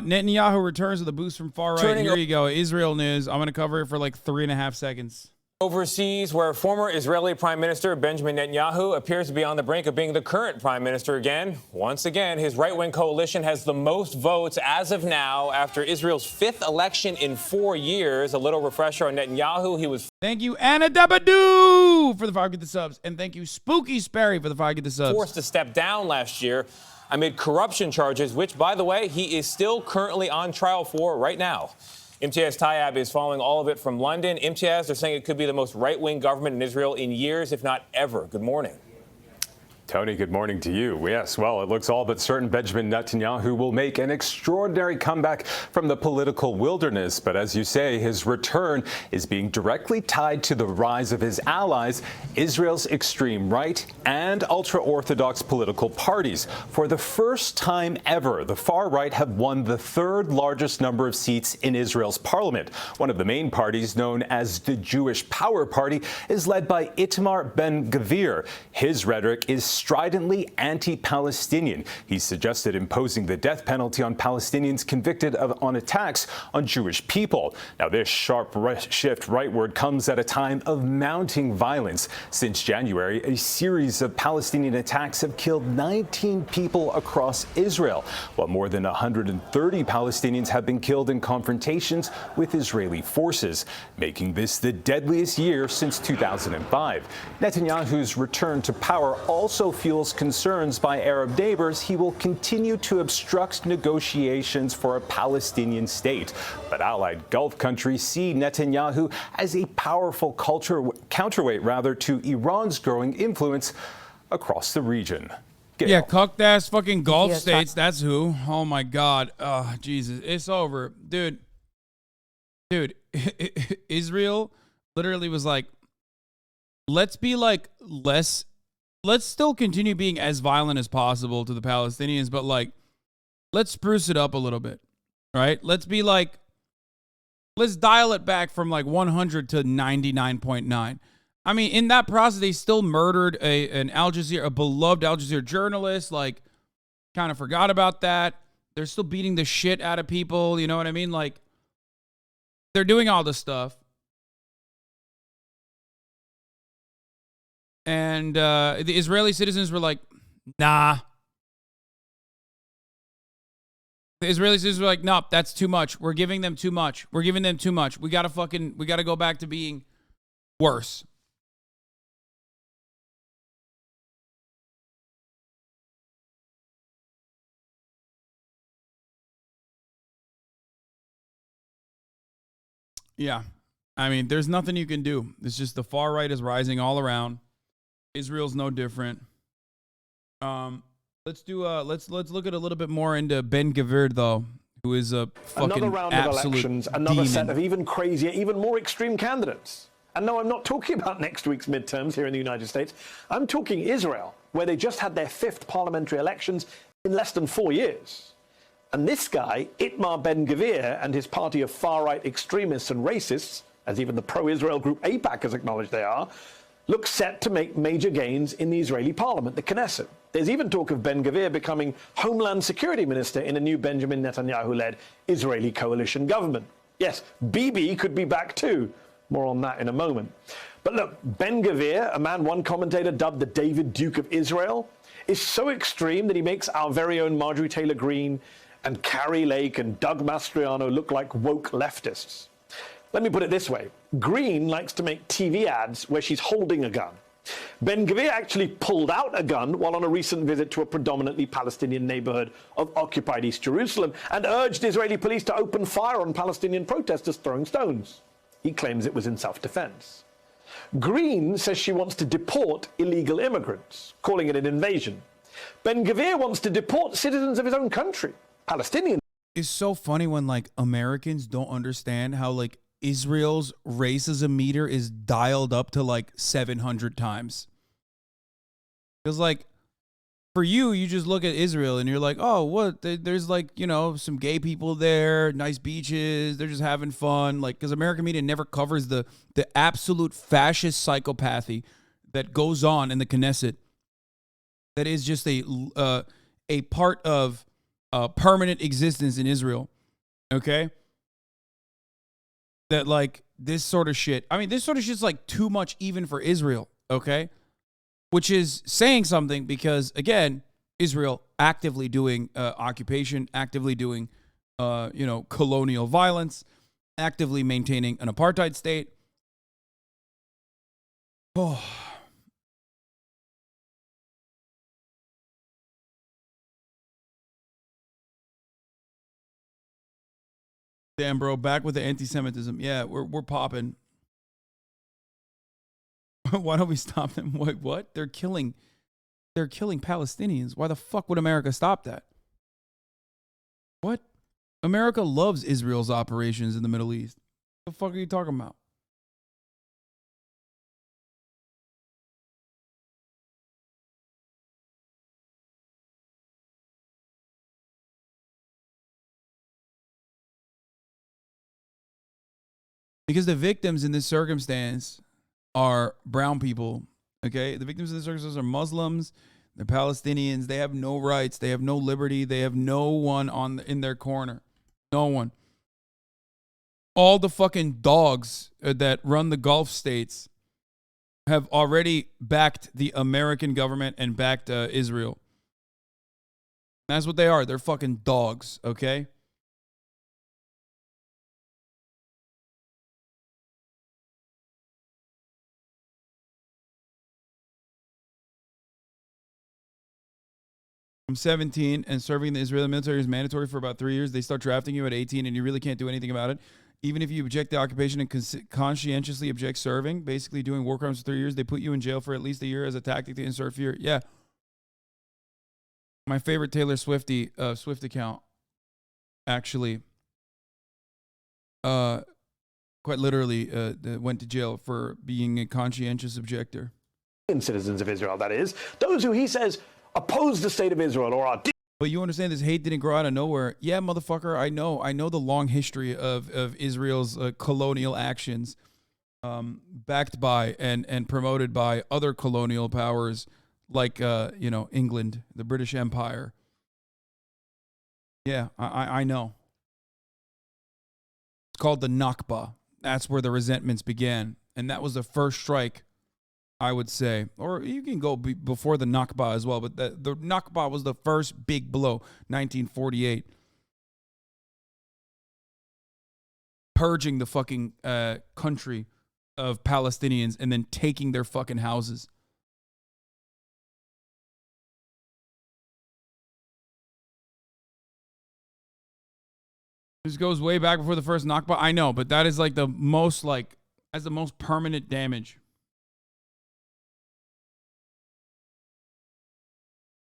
Netanyahu returns with a boost from far right. Here you go. Israel news. I'm going to cover it for like 3.5 seconds. Overseas, where former Israeli Prime Minister Benjamin Netanyahu appears to be on the brink of being the current prime minister again. Once again, his right-wing coalition has the most votes as of now after Israel's 5th election in 4 years. A little refresher on Netanyahu. He was... Thank you, Anna Dabadoo, for the 5 Get the Subs. And thank you, Spooky Sperry, for the 5 Get the Subs. ...forced to step down last year amid corruption charges, which, by the way, he is still currently on trial for right now. Imtiaz Tayyab is following all of it from London. Imtiaz, they're saying it could be the most right-wing government in Israel in years, if not ever. Good morning. Tony, good morning to you. Yes, well, it looks all but certain Benjamin Netanyahu will make an extraordinary comeback from the political wilderness. But as you say, his return is being directly tied to the rise of his allies, Israel's extreme right and ultra-Orthodox political parties. For the first time ever, the far right have won the 3rd largest number of seats in Israel's parliament. One of the main parties, known as the Jewish Power Party, is led by Itamar Ben-Gvir. His rhetoric is stridently anti-Palestinian. He suggested imposing the death penalty on Palestinians convicted on attacks on Jewish people. Now, this sharp shift rightward comes at a time of mounting violence. Since January, a series of Palestinian attacks have killed 19 people across Israel, while more than 130 Palestinians have been killed in confrontations with Israeli forces, making this the deadliest year since 2005. Netanyahu's return to power also fuels concerns by Arab neighbors he will continue to obstruct negotiations for a Palestinian state. But allied Gulf countries see Netanyahu as a powerful counterweight to Iran's growing influence across the region. Yeah, cucked ass fucking Gulf states. That's who. Oh my God. Oh, Jesus. It's over. Dude, Israel literally was like, let's be like let's still continue being as violent as possible to the Palestinians, but like, let's spruce it up a little bit, right? Let's be like, let's dial it back from like 100 to 99.9. I mean, in that process, they still murdered a beloved Al Jazeera journalist. Like, kind of forgot about that. They're still beating the shit out of people. You know what I mean? Like, they're doing all this stuff. And the Israeli citizens were like, nah. The Israeli citizens were like, nope, that's too much. We're giving them too much. We gotta go back to being worse. Yeah. I mean, there's nothing you can do. It's just the far right is rising all around. Israel's no different. Let's look at a little bit more into Ben-Gvir though, who is a fucking another round of elections, another set of even crazier, even more extreme candidates. And no, I'm not talking about next week's midterms here in the United States. I'm talking Israel, where they just had their 5th parliamentary elections in less than 4 years. And this guy, Itamar Ben-Gvir, and his party of far-right extremists and racists, as even the pro-Israel group AIPAC has acknowledged they are, look set to make major gains in the Israeli parliament, the Knesset. There's even talk of Ben-Gvir becoming Homeland Security Minister in a new Benjamin Netanyahu-led Israeli coalition government. Yes, Bibi could be back too. More on that in a moment. But look, Ben-Gvir, a man one commentator dubbed the David Duke of Israel, is so extreme that he makes our very own Marjorie Taylor Greene and Carrie Lake and Doug Mastriano look like woke leftists. Let me put it this way. Greene likes to make TV ads where she's holding a gun. Ben-Gvir actually pulled out a gun while on a recent visit to a predominantly Palestinian neighborhood of occupied East Jerusalem and urged Israeli police to open fire on Palestinian protesters throwing stones. He claims it was in self-defense. Greene says she wants to deport illegal immigrants, calling it an invasion. Ben-Gvir wants to deport citizens of his own country, Palestinians. It's so funny when like Americans don't understand how like Israel's racism meter is dialed up to like 700 times. Because like for you just look at Israel and you're like, oh, what? There's like, you know, some gay people there, nice beaches. They're just having fun. Like, because American media never covers the absolute fascist psychopathy that goes on in the Knesset. That is just a part of permanent existence in Israel. Okay? That like this sort of shit. I mean, this sort of shit's like too much even for Israel. Okay? Which is saying something because, again, Israel actively doing occupation, actively doing, colonial violence, actively maintaining an apartheid state. Oh. Damn, bro, back with the anti-Semitism. Yeah, we're popping. Why don't we stop them? Wait, what? They're killing Palestinians. Why the fuck would America stop that? What? America loves Israel's operations in the Middle East. What the fuck are you talking about? Because the victims in this circumstance are brown people, okay? The victims in this circumstance are Muslims, they're Palestinians, they have no rights, they have no liberty, they have no one in their corner. No one. All the fucking dogs that run the Gulf states have already backed the American government and backed Israel. That's what they are. They're fucking dogs, okay? From 17 and serving the Israeli military is mandatory for about 3 years. They start drafting you at 18 and you really can't do anything about it. Even if you object to occupation and conscientiously object serving, basically doing war crimes for 3 years, they put you in jail for at least a year as a tactic to insert fear. Yeah. My favorite Taylor Swift account actually quite literally went to jail for being a conscientious objector. Citizens of Israel, that is. Those who he says oppose the state of Israel or are... But you understand this hate didn't grow out of nowhere. Yeah, motherfucker, I know the long history of Israel's colonial actions backed by and promoted by other colonial powers like, England, the British Empire. Yeah, I know. It's called the Nakba. That's where the resentments began. And that was the first strike, I would say. Or you can go before the Nakba as well. But the Nakba was the first big blow, 1948. Purging the fucking country of Palestinians and then taking their fucking houses. This goes way back before the first Nakba. I know, but that is like the most has the most permanent damage.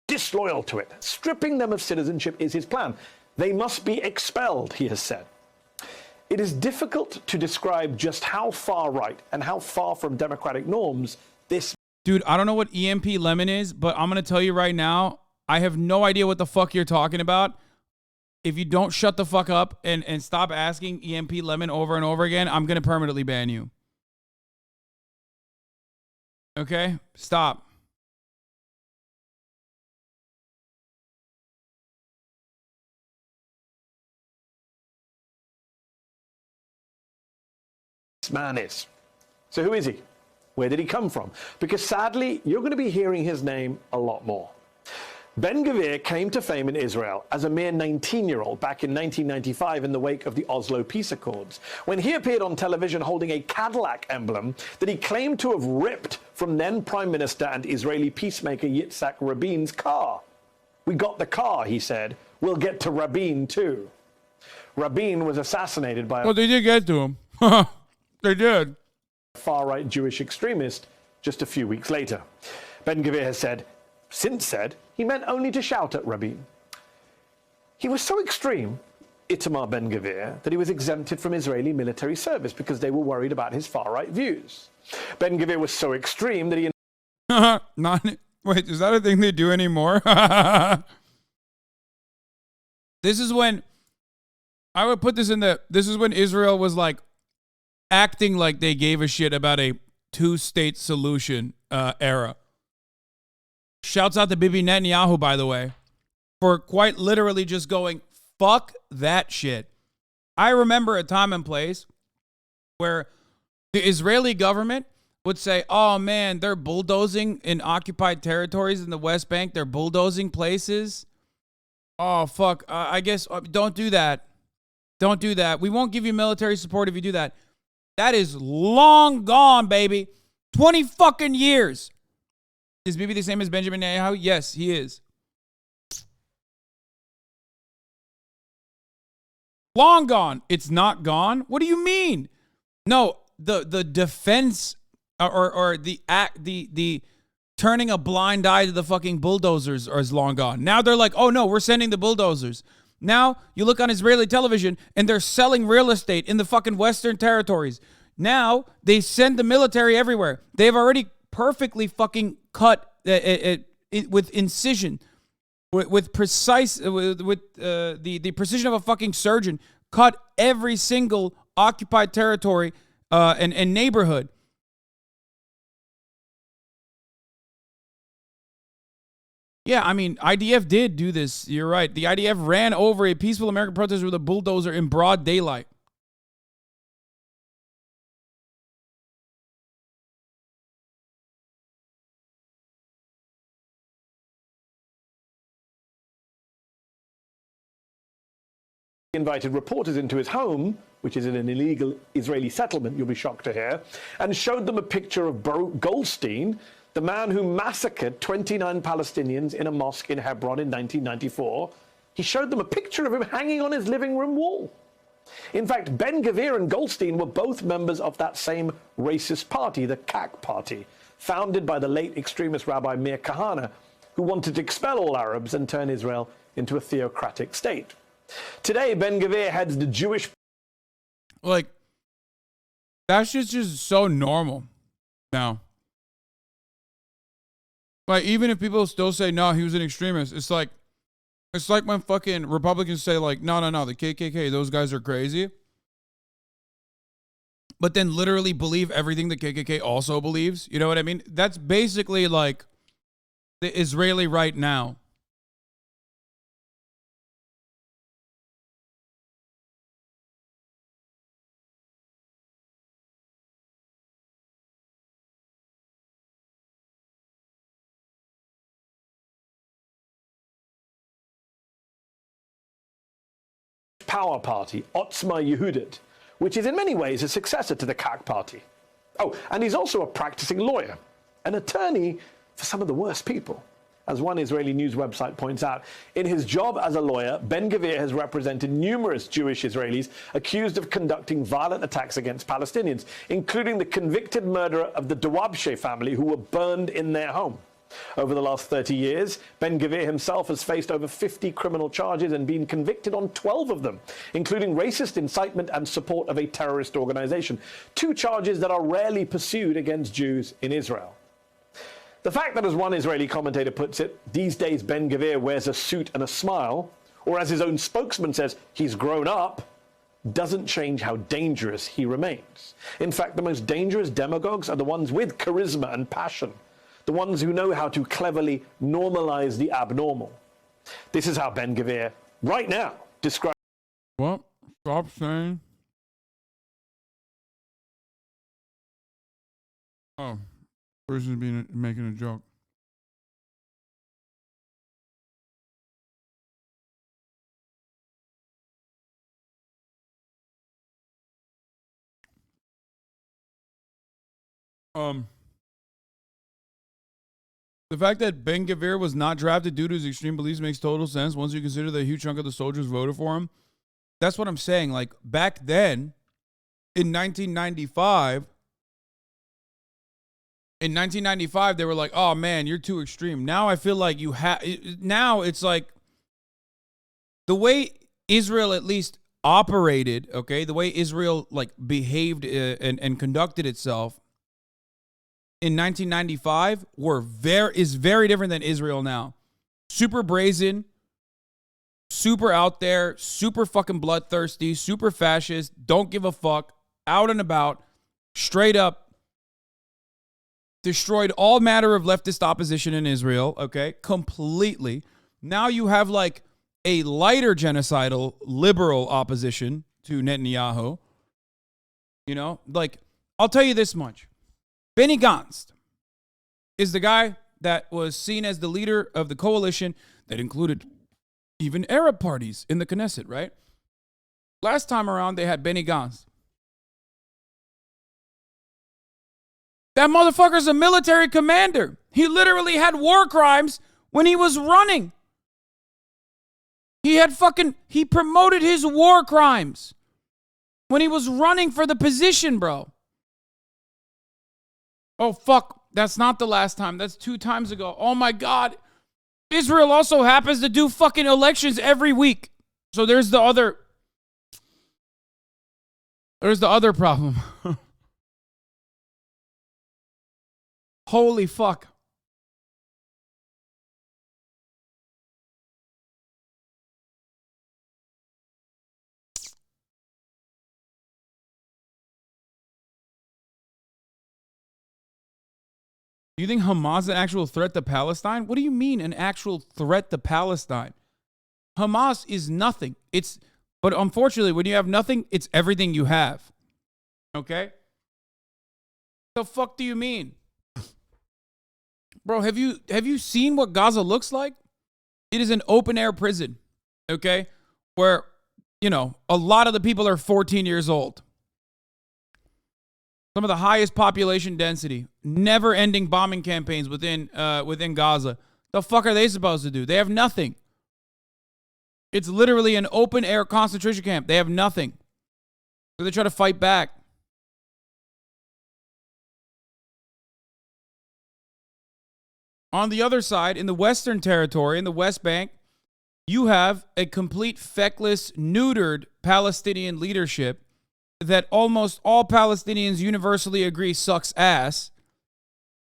Disloyal to it. Stripping them of citizenship is his plan. They must be expelled, he has said. It is difficult to describe just how far right and how far from democratic norms this... Dude, I don't know what EMP Lemon is, but I'm going to tell you right now, I have no idea what the fuck you're talking about. If you don't shut the fuck up and stop asking EMP Lemon over and over again, I'm going to permanently ban you. Okay? Stop. Man is. So who is he? Where did he come from? Because sadly, you're going to be hearing his name a lot more. Ben-Gvir came to fame in Israel as a mere 19-year-old back in 1995 in the wake of the Oslo Peace Accords, when he appeared on television holding a Cadillac emblem that he claimed to have ripped from then Prime Minister and Israeli peacemaker Yitzhak Rabin's car. "We got the car," he said. "We'll get to Rabin too." Rabin was assassinated by Well, they did get to him. They did. Far-right Jewish extremist just a few weeks later. Ben-Gvir has since said he meant only to shout at Rabin. He was so extreme, Itamar Ben-Gvir, that he was exempted from Israeli military service because they were worried about his far-right views. Ben-Gvir was so extreme that he... Wait, is that a thing they do anymore? This is when... I would put this in this is when Israel was like acting like they gave a shit about a two-state solution era. Shouts out to Bibi Netanyahu, by the way. for quite literally just going, fuck that shit. I remember a time and place where the Israeli government would say, oh man, they're bulldozing in occupied territories in the West Bank. They're bulldozing places. Oh, fuck. I guess don't do that. Don't do that. We won't give you military support if you do that. That is long gone, baby. 20 fucking years. Is Bibi the same as Benjamin Netanyahu? Yes, he is. Long gone. It's not gone? What do you mean? No, the defense or the turning a blind eye to the fucking bulldozers is long gone. Now they're like, oh no, we're sending the bulldozers. Now you look on Israeli television and they're selling real estate in the fucking Western territories. Now they send the military everywhere. They've already perfectly fucking cut with incision, with precise, with the precision of a fucking surgeon, cut every single occupied territory and neighborhood. Yeah, I mean, IDF did do this. You're right. The IDF ran over a peaceful American protester with a bulldozer in broad daylight. Invited reporters into his home, which is in an illegal Israeli settlement, you'll be shocked to hear, and showed them a picture of Goldstein, the man who massacred 29 Palestinians in a mosque in Hebron in 1994. He showed them a picture of him hanging on his living room wall. In fact, Ben-Gvir and Goldstein were both members of that same racist party, the KAK party, founded by the late extremist Rabbi Meir Kahane, who wanted to expel all Arabs and turn Israel into a theocratic state. Today, Ben-Gvir heads the Jewish... Like, that's just so normal now. Like, even if people still say, no, he was an extremist, it's like when fucking Republicans say, like, no, the KKK, those guys are crazy. But then literally believe everything the KKK also believes. You know what I mean? That's basically like the Israeli right now. power party, Otzma Yehudit, which is in many ways a successor to the KAK party. Oh, and he's also a practicing lawyer, an attorney for some of the worst people. As one Israeli news website points out, in his job as a lawyer, Ben-Gvir has represented numerous Jewish Israelis accused of conducting violent attacks against Palestinians, including the convicted murderer of the Dawabshe family who were burned in their home. Over the last 30 years, Ben-Gvir himself has faced over 50 criminal charges and been convicted on 12 of them, including racist incitement and support of a terrorist organization, 2 charges that are rarely pursued against Jews in Israel. The fact that, as one Israeli commentator puts it, these days Ben-Gvir wears a suit and a smile, or as his own spokesman says, he's grown up, doesn't change how dangerous he remains. In fact, the most dangerous demagogues are the ones with charisma and passion, the ones who know how to cleverly normalize the abnormal. This is how Ben-Gvir, right now, describes... What? Stop saying. Oh, person's making a joke. The fact that Ben-Gvir was not drafted due to his extreme beliefs makes total sense once you consider that a huge chunk of the soldiers voted for him. That's what I'm saying. Like, back then, in 1995, they were like, oh, man, you're too extreme. Now I feel like you have... Now it's like the way Israel at least operated, okay, the way Israel, like, behaved and conducted itself in 1995 is very different than Israel now. Super brazen, super out there, super fucking bloodthirsty, super fascist, don't give a fuck, out and about, straight up destroyed all matter of leftist opposition in Israel, okay, completely. Now you have like a lighter genocidal liberal opposition to Netanyahu. You know, like, I'll tell you this much. Benny Gantz is the guy that was seen as the leader of the coalition that included even Arab parties in the Knesset, right? Last time around, they had Benny Gantz. That motherfucker's a military commander. He literally had war crimes when he was running. He promoted his war crimes when he was running for the position, bro. Oh, fuck. That's not the last time. That's 2 times ago. Oh, my God. Israel also happens to do fucking elections every week. So there's the other problem. Holy fuck. Do you think Hamas is an actual threat to Palestine? What do you mean an actual threat to Palestine? Hamas is nothing. But unfortunately, when you have nothing, it's everything you have. Okay? The fuck do you mean? Bro, have you seen what Gaza looks like? It is an open air prison. Okay? Where, you know, a lot of the people are 14 years old. Some of the highest population density, never-ending bombing campaigns within Gaza. The fuck are they supposed to do? They have nothing. It's literally an open-air concentration camp. They have nothing. So they try to fight back. On the other side, in the Western Territory, in the West Bank, you have a complete feckless, neutered Palestinian leadership that almost all Palestinians universally agree sucks ass.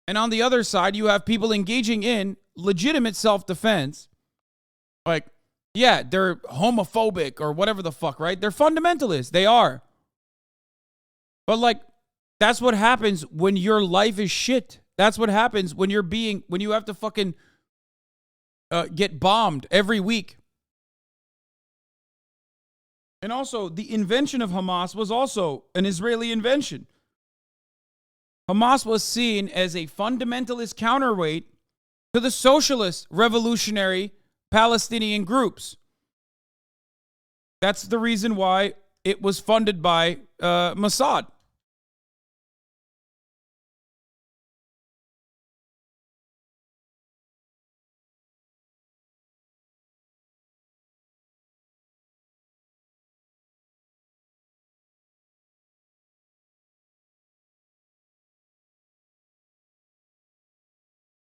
And on the other side, you have people engaging in legitimate self-defense. Like, yeah, they're homophobic or whatever the fuck, right? They're fundamentalists. They are. But like, that's what happens when your life is shit. That's what happens when you have to fucking get bombed every week. And also, the invention of Hamas was also an Israeli invention. Hamas was seen as a fundamentalist counterweight to the socialist revolutionary Palestinian groups. That's the reason why it was funded by Mossad.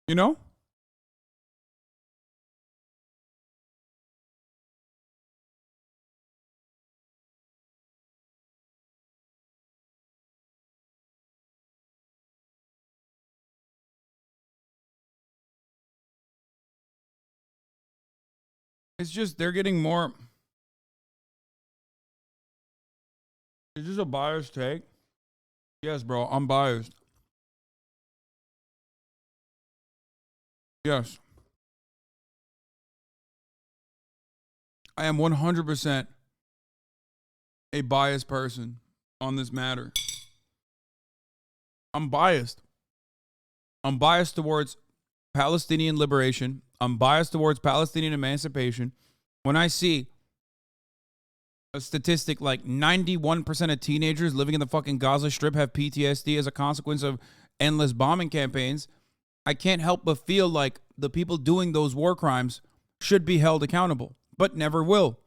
You know? It's just they're getting more. Is this a biased take? Yes, bro, I'm biased. Yes. I am 100% a biased person on this matter. I'm biased. I'm biased towards Palestinian liberation. I'm biased towards Palestinian emancipation. When I see a statistic like 91% of teenagers living in the fucking Gaza Strip have PTSD as a consequence of endless bombing campaigns, I can't help but feel like the people doing those war crimes should be held accountable, but never will.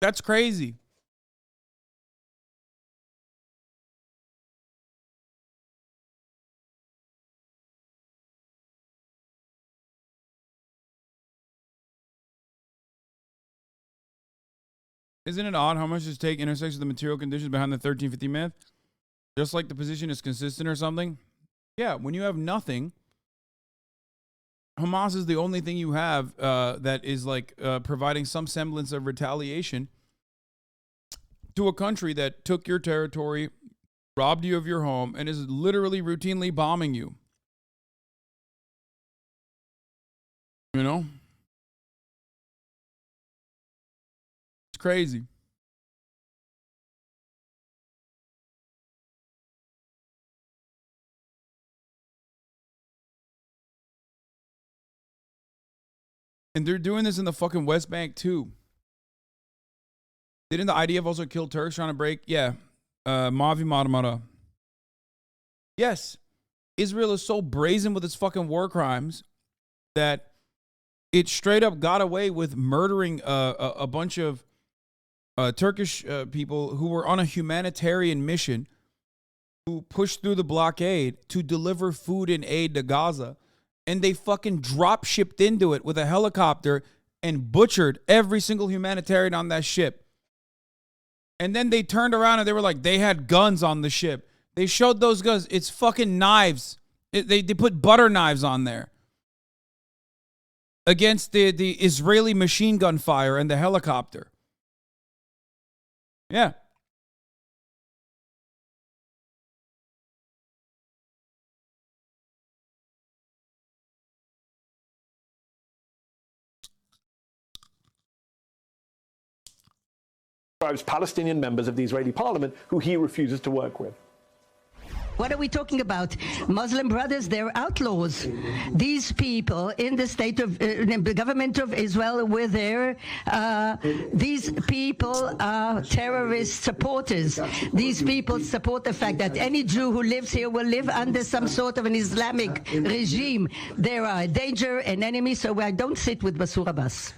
That's crazy. Isn't it odd how much this take intersects with the material conditions behind the 1350 myth? Just like the position is consistent or something? Yeah, when you have nothing, Hamas is the only thing you have that is like providing some semblance of retaliation to a country that took your territory, robbed you of your home, and is literally routinely bombing you. You know? It's crazy. And they're doing this in the fucking West Bank too. Didn't the IDF also kill Turks trying to break? Yeah. Mavi Marmara. Yes. Israel is so brazen with its fucking war crimes that it straight up got away with murdering a bunch of Turkish people who were on a humanitarian mission, who pushed through the blockade to deliver food and aid to Gaza. And they fucking drop shipped into it with a helicopter and butchered every single humanitarian on that ship. And then they turned around and they were like, they had guns on the ship. They showed those guns. It's fucking knives. They put butter knives on there against the Israeli machine gun fire and the helicopter. Yeah. Palestinian members of the Israeli parliament who he refuses to work with. What are we talking about? Muslim brothers, they're outlaws. These people in the state of the government of Israel were there. These people are terrorist supporters. These people support the fact that any Jew who lives here will live under some sort of an Islamic regime. They are a danger, an enemy, so I don't sit with Basur Abbas.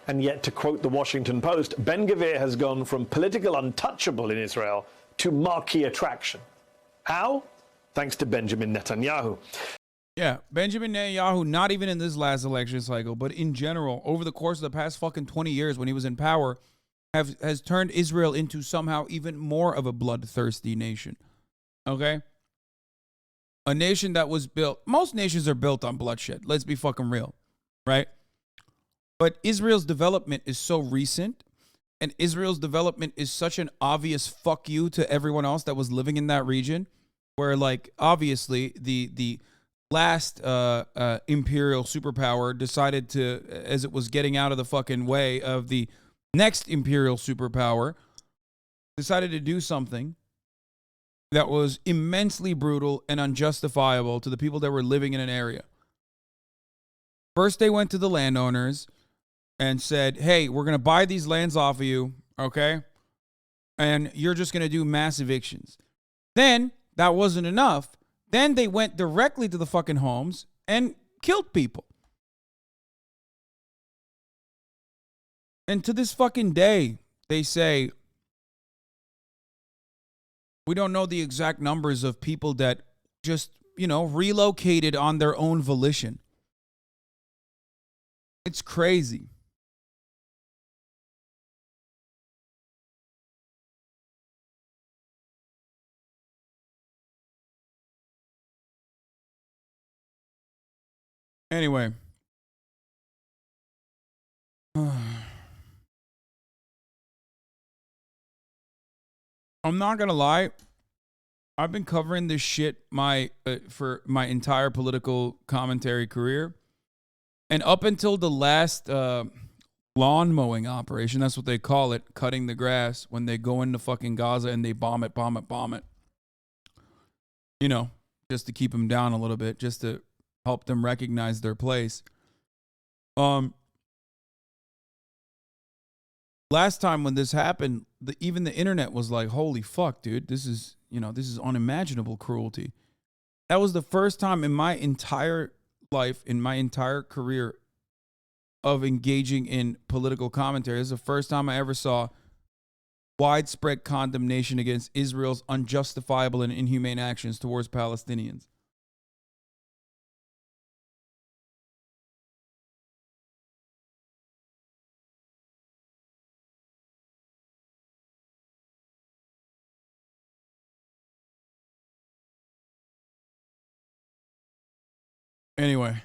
And yet, to quote the Washington Post, Ben-Gvir has gone from political untouchable in Israel to marquee attraction. How? Thanks to Benjamin Netanyahu. Yeah, Benjamin Netanyahu, not even in this last election cycle, but in general, over the course of the past fucking 20 years when he was in power, has turned Israel into somehow even more of a bloodthirsty nation. Okay? A nation that was built, most nations are built on bloodshed. Let's be fucking real, right? But Israel's development is so recent, and Israel's development is such an obvious fuck you to everyone else that was living in that region, where, like, obviously the last imperial superpower decided to, as it was getting out of the fucking way of the next imperial superpower, decided to do something that was immensely brutal and unjustifiable to the people that were living in an area. First, they went to the landowners and said, hey, we're going to buy these lands off of you, okay? And you're just going to do mass evictions. Then, that wasn't enough. Then they went directly to the fucking homes and killed people. And to this fucking day, they say, we don't know the exact numbers of people that just, relocated on their own volition. It's crazy. Anyway. I'm not going to lie. I've been covering this shit for my entire political commentary career. And up until the last lawn mowing operation, that's what they call it, cutting the grass, when they go into fucking Gaza and they bomb it. Just to keep them down a little bit, just to help them recognize their place. Last time when this happened, even the internet was like, holy fuck, dude, this is unimaginable cruelty. That was the first time in my entire life, in my entire career of engaging in political commentary. This is the first time I ever saw widespread condemnation against Israel's unjustifiable and inhumane actions towards Palestinians. Anyway.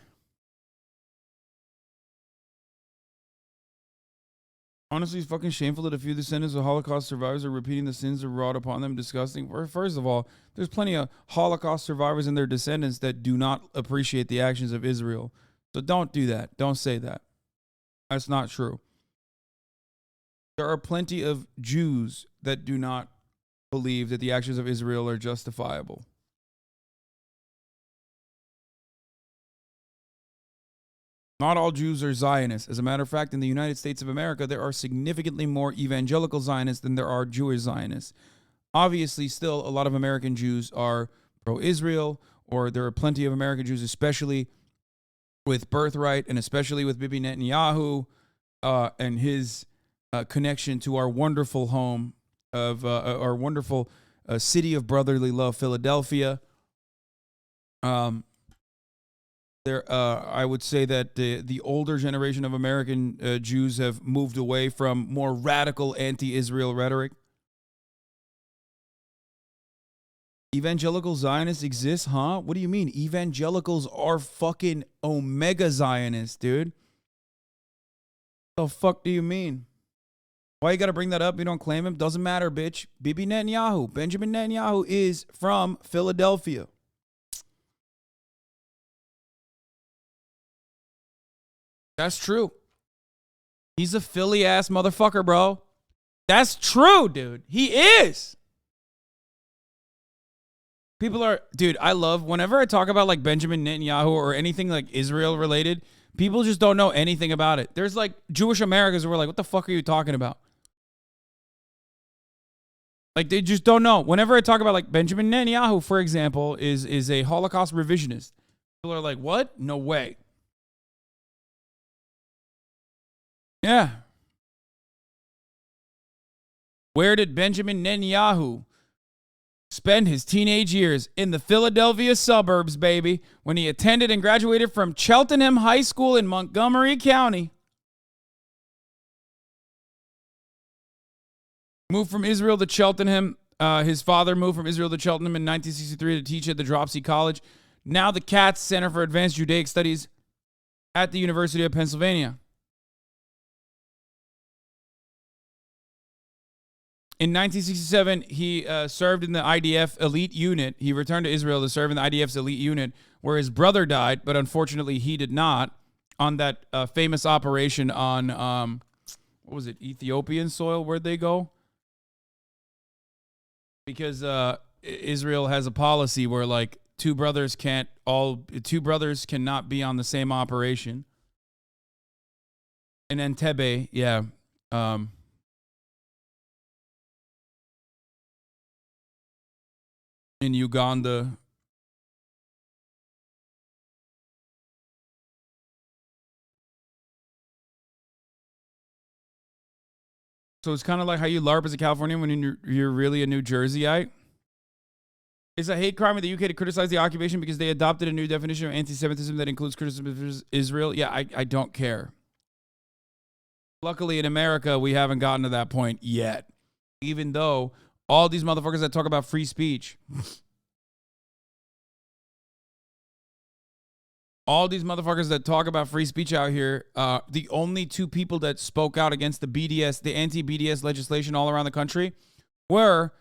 Honestly, it's fucking shameful that a few descendants of Holocaust survivors are repeating the sins that were wrought upon them. Disgusting. First of all, there's plenty of Holocaust survivors and their descendants that do not appreciate the actions of Israel. So don't do that. Don't say that. That's not true. There are plenty of Jews that do not believe that the actions of Israel are justifiable. Not all Jews are Zionists. As a matter of fact, in the United States of America, there are significantly more evangelical Zionists than there are Jewish Zionists. Obviously, still, a lot of American Jews are pro-Israel, or there are plenty of American Jews, especially with birthright and especially with Bibi Netanyahu and his connection to our wonderful home of our wonderful city of brotherly love, Philadelphia. I would say that the older generation of American Jews have moved away from more radical anti-Israel rhetoric. Evangelical Zionists exist, huh? What do you mean? Evangelicals are fucking Omega Zionists, dude. The fuck do you mean? Why you gotta bring that up? You don't claim him? Doesn't matter, bitch. Bibi Netanyahu, Benjamin Netanyahu is from Philadelphia. That's true. He's a Philly ass motherfucker, bro. That's true, dude. He is. People are, dude, I love, whenever I talk about like Benjamin Netanyahu or anything like Israel related, people just don't know anything about it. There's like Jewish Americans who are like, what the fuck are you talking about? Like, they just don't know. Whenever I talk about like Benjamin Netanyahu, for example, is a Holocaust revisionist. People are like, what? No way. Yeah. Where did Benjamin Netanyahu spend his teenage years? In the Philadelphia suburbs, baby, when he attended and graduated from Cheltenham High School in Montgomery County. Moved from Israel to Cheltenham. His father moved from Israel to Cheltenham in 1963 to teach at the Dropsy College. Now the Katz Center for Advanced Judaic Studies at the University of Pennsylvania. In 1967, he served in the IDF elite unit. He returned to Israel to serve in the IDF's elite unit, where his brother died, but unfortunately he did not, on that famous operation on, what was it, Ethiopian soil? Where'd they go? Because Israel has a policy where, like, two brothers cannot be on the same operation. In Entebbe, yeah. In Uganda. So it's kind of like how you LARP as a Californian when you're really a New Jerseyite. It's a hate crime in the UK to criticize the occupation because they adopted a new definition of anti-Semitism that includes criticism of Israel. Yeah, I don't care. Luckily in America, we haven't gotten to that point yet. Even though all these motherfuckers that talk about free speech. All these motherfuckers that talk about free speech out here, the only two people that spoke out against the BDS, the anti-BDS legislation all around the country were,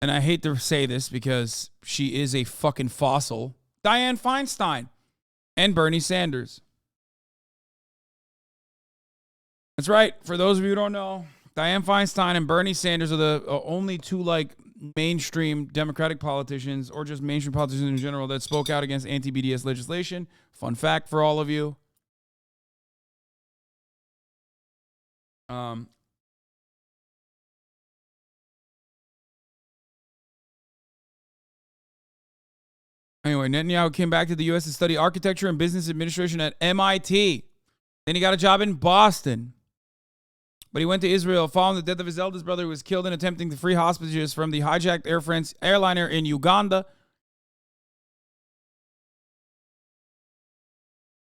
and I hate to say this because she is a fucking fossil, Dianne Feinstein and Bernie Sanders. That's right. For those of you who don't know, Dianne Feinstein and Bernie Sanders are the only two, like, mainstream Democratic politicians or just mainstream politicians in general that spoke out against anti-BDS legislation. Fun fact for all of you. Anyway, Netanyahu came back to the U.S. to study architecture and business administration at MIT. Then he got a job in Boston. But he went to Israel following the death of his eldest brother, who was killed in attempting to free hostages from the hijacked Air France airliner in Uganda.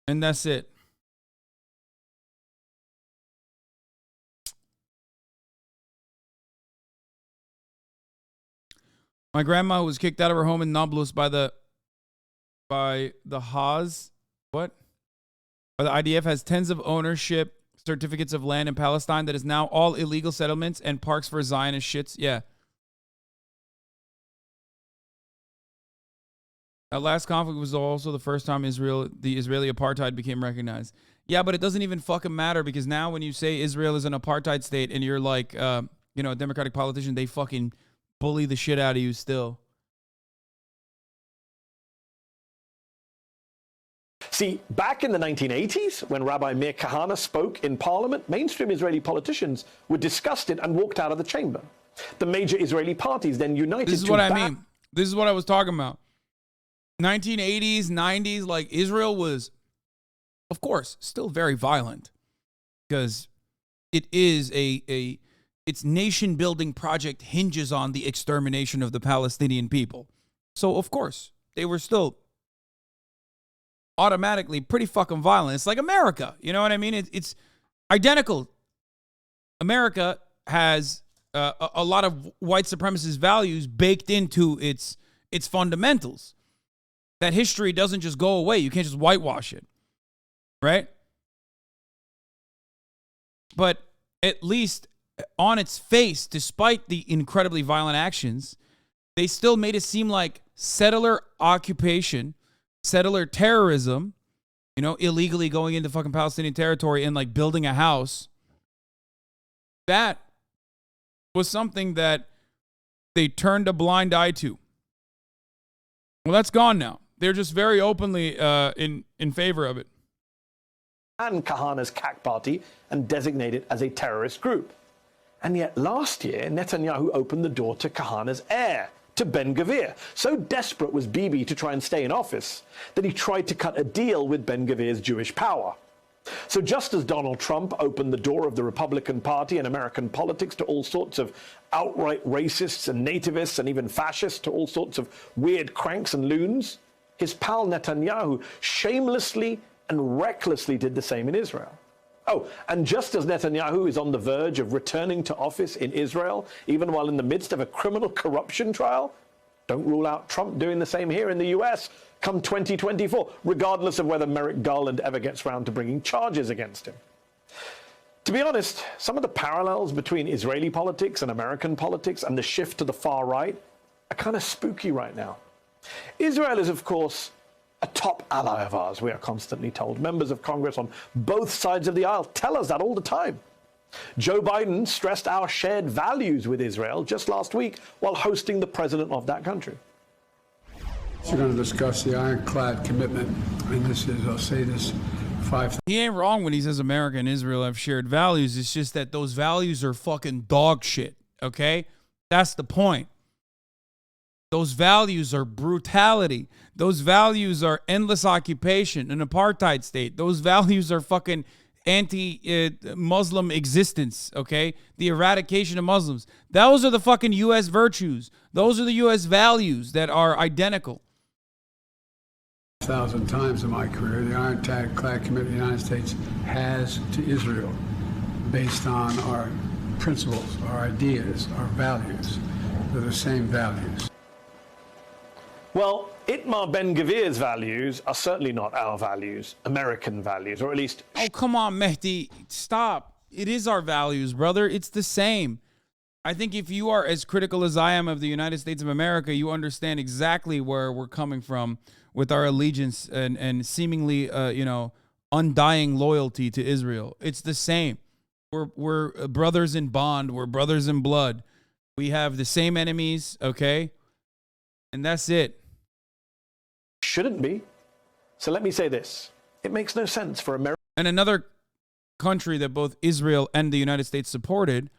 And that's it. My grandma was kicked out of her home in Nablus by the Haas. What? By the IDF has tens of ownership certificates of land in Palestine that is now all illegal settlements and parks for Zionist shits. Yeah. That last conflict was also the first time the Israeli apartheid became recognized. Yeah, but it doesn't even fucking matter because now when you say Israel is an apartheid state and you're like, a Democratic politician, they fucking bully the shit out of you still. See, back in the 1980s, when Rabbi Meir Kahane spoke in parliament, mainstream Israeli politicians were disgusted and walked out of the chamber. The major Israeli parties then united. This is what I mean. This is what I was talking about. 1980s, 90s, like Israel was, of course, still very violent because it is its nation building project hinges on the extermination of the Palestinian people. So, of course, they were still automatically pretty fucking violent. It's like America. You know what I mean? It's identical. America has a lot of white supremacist values baked into its fundamentals. That history doesn't just go away. You can't just whitewash it, right? But at least on its face, despite the incredibly violent actions, they still made it seem like settler occupation, settler terrorism, illegally going into fucking Palestinian territory and like building a house. That was something that they turned a blind eye to. Well, that's gone now. They're just very openly in favor of it. And Kahane's CAC party and designate it as a terrorist group. And yet last year, Netanyahu opened the door to Kahane's heir, to Ben-Gvir. So desperate was Bibi to try and stay in office that he tried to cut a deal with Ben-Gvir's Jewish power. So just as Donald Trump opened the door of the Republican Party and American politics to all sorts of outright racists and nativists and even fascists, to all sorts of weird cranks and loons, his pal Netanyahu shamelessly and recklessly did the same in Israel. Oh, and just as Netanyahu is on the verge of returning to office in Israel, even while in the midst of a criminal corruption trial, don't rule out Trump doing the same here in the US come 2024, regardless of whether Merrick Garland ever gets round to bringing charges against him. To be honest, some of the parallels between Israeli politics and American politics and the shift to the far right are kind of spooky right now. Israel is, of course, a top ally of ours, we are constantly told. Members of Congress on both sides of the aisle tell us that all the time. Joe Biden stressed our shared values with Israel just last week while hosting the president of that country. We're going to discuss the ironclad commitment, and this is, I'll say this, 5. He ain't wrong when he says America and Israel have shared values. It's just that those values are fucking dog shit, okay? That's the point. Those values are brutality. Those values are endless occupation, an apartheid state. Those values are fucking anti-Muslim existence, okay? The eradication of Muslims. Those are the fucking U.S. virtues. Those are the U.S. values that are identical. 1,000 times in my career, the ironclad commitment the United States has to Israel based on our principles, our ideas, our values. They're the same values. Well, Itamar Ben-Gvir's values are certainly not our values, American values, or at least... Oh, come on, Mehdi. Stop. It is our values, brother. It's the same. I think if you are as critical as I am of the United States of America, you understand exactly where we're coming from with our allegiance and seemingly, undying loyalty to Israel. It's the same. We're brothers in bond. We're brothers in blood. We have the same enemies, okay? And that's it. Shouldn't be. So let me say this. It makes no sense for America. And another country that both Israel and the United States supported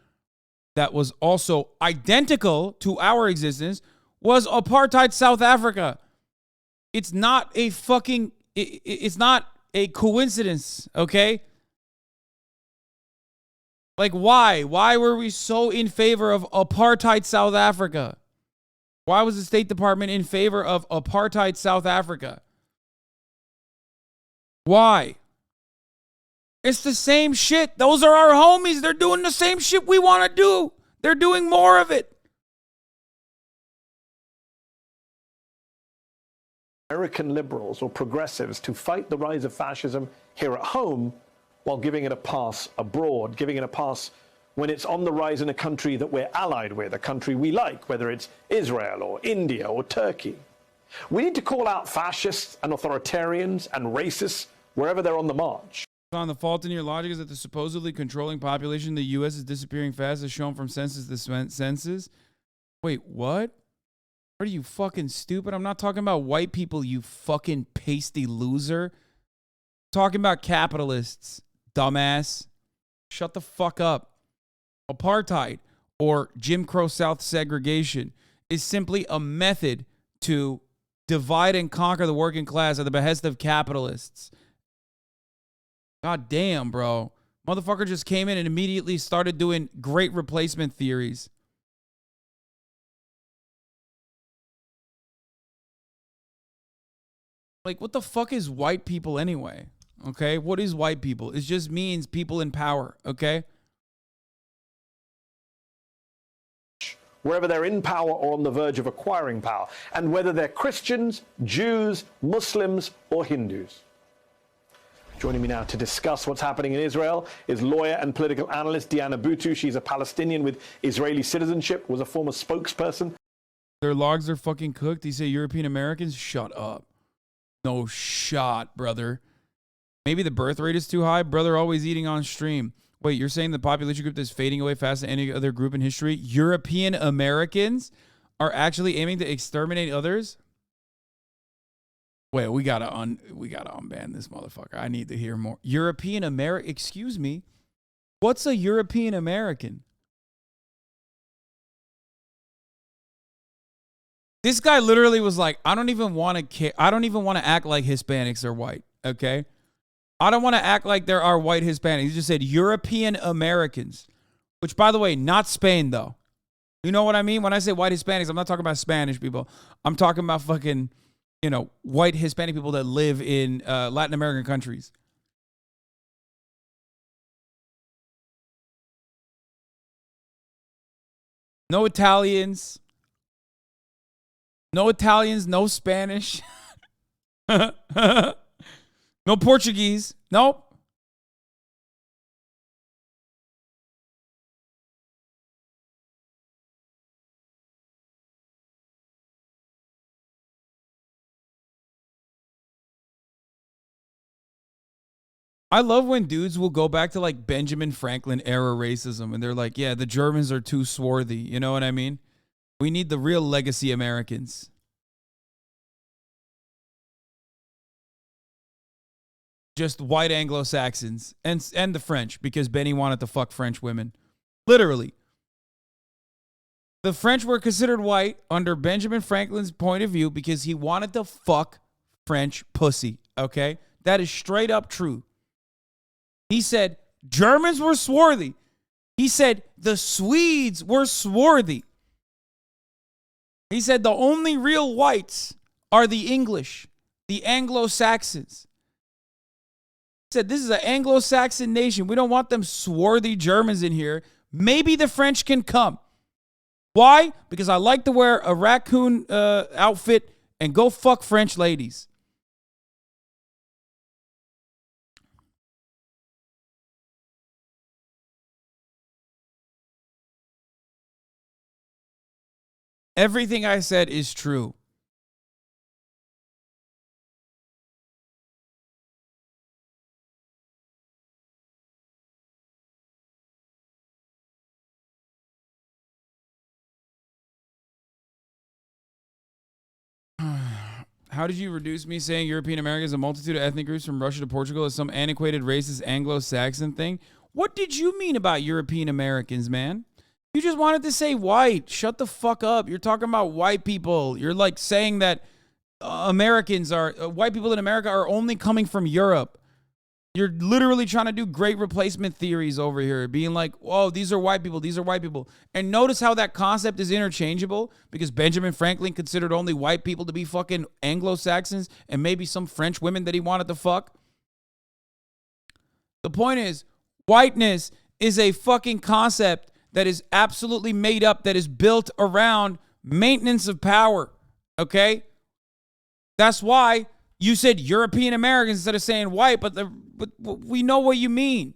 that was also identical to our existence was apartheid South Africa. It's not a fucking, it's not a coincidence, okay? Like, why? Why were we so in favor of apartheid South Africa? Why was the State Department in favor of apartheid South Africa? Why? It's the same shit. Those are our homies. They're doing the same shit we want to do. They're doing more of it. American liberals or progressives to fight the rise of fascism here at home while giving it a pass abroad, giving it a pass when it's on the rise in a country that we're allied with, a country we like, whether it's Israel or India or Turkey. We need to call out fascists and authoritarians and racists wherever they're on the march. On the fault in your logic is that the supposedly controlling population in the U.S. is disappearing fast, as shown from census to census. Wait, what? Are you fucking stupid? I'm not talking about white people, you fucking pasty loser. I'm talking about capitalists, dumbass. Shut the fuck up. Apartheid, or Jim Crow South segregation, is simply a method to divide and conquer the working class at the behest of capitalists. God damn, bro. Motherfucker just came in and immediately started doing great replacement theories. Like, what the fuck is white people anyway? Okay? What is white people? It just means people in power, okay? Wherever they're in power or on the verge of acquiring power, and whether they're Christians, Jews, Muslims, or Hindus. Joining me now to discuss what's happening in Israel is lawyer and political analyst Diana Boutou. She's a Palestinian with Israeli citizenship, was a former spokesperson. Their logs are fucking cooked. You say European Americans? Shut up. No shot, brother. Maybe the birth rate is too high. Brother always eating on stream. Wait, you're saying the population group is fading away faster than any other group in history? European Americans are actually aiming to exterminate others? Wait, we gotta unban this motherfucker. I need to hear more. European American, excuse me. What's a European American? This guy literally was like, I don't even want to act like Hispanics are white, okay? I don't want to act like there are white Hispanics. He just said European Americans, which, by the way, not Spain, though. You know what I mean? When I say white Hispanics, I'm not talking about Spanish people. I'm talking about fucking, white Hispanic people that live in Latin American countries. No Italians. No Italians, no Spanish. No Portuguese. Nope. I love when dudes will go back to like Benjamin Franklin era racism and they're like, yeah, the Germans are too swarthy. You know what I mean? We need the real legacy Americans. Just white Anglo-Saxons and the French, because Benny wanted to fuck French women. Literally. The French were considered white under Benjamin Franklin's point of view because he wanted to fuck French pussy, okay? That is straight up true. He said Germans were swarthy. He said the Swedes were swarthy. He said the only real whites are the English, the Anglo-Saxons. He said this is an Anglo-Saxon nation. We don't want them swarthy Germans in here. Maybe the French can come. Why? Because I like to wear a raccoon outfit and go fuck French ladies. Everything I said is true. How did you reduce me saying European Americans, a multitude of ethnic groups from Russia to Portugal, as some antiquated racist Anglo-Saxon thing? What did you mean about European Americans, man? You just wanted to say white. Shut the fuck up. You're talking about white people. You're like saying that Americans are, white people in America are only coming from Europe. You're literally trying to do great replacement theories over here, being like, oh, these are white people, these are white people. And notice how that concept is interchangeable, because Benjamin Franklin considered only white people to be fucking Anglo-Saxons and maybe some French women that he wanted to fuck. The point is, whiteness is a fucking concept that is absolutely made up, that is built around maintenance of power, okay? That's why you said European Americans instead of saying white, but we know what you mean.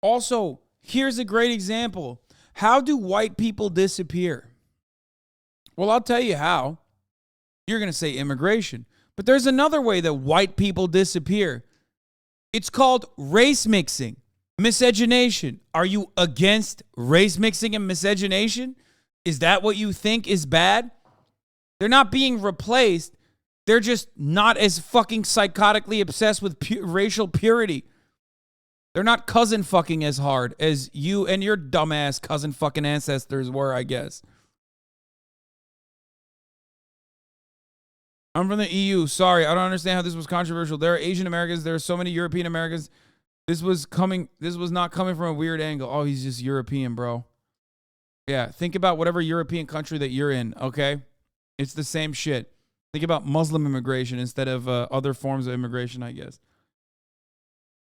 Also, here's a great example. How do white people disappear? Well, I'll tell you how. You're going to say immigration. But there's another way that white people disappear. It's called race mixing, miscegenation. Are you against race mixing and miscegenation? Is that what you think is bad? They're not being replaced. They're just not as fucking psychotically obsessed with racial purity. They're not cousin fucking as hard as you and your dumbass cousin fucking ancestors were, I guess. I'm from the EU. Sorry, I don't understand how this was controversial. There are Asian Americans. There are so many European Americans. This was not coming from a weird angle. Oh, he's just European, bro. Yeah, think about whatever European country that you're in, okay? It's the same shit. Think about Muslim immigration instead of other forms of immigration, I guess.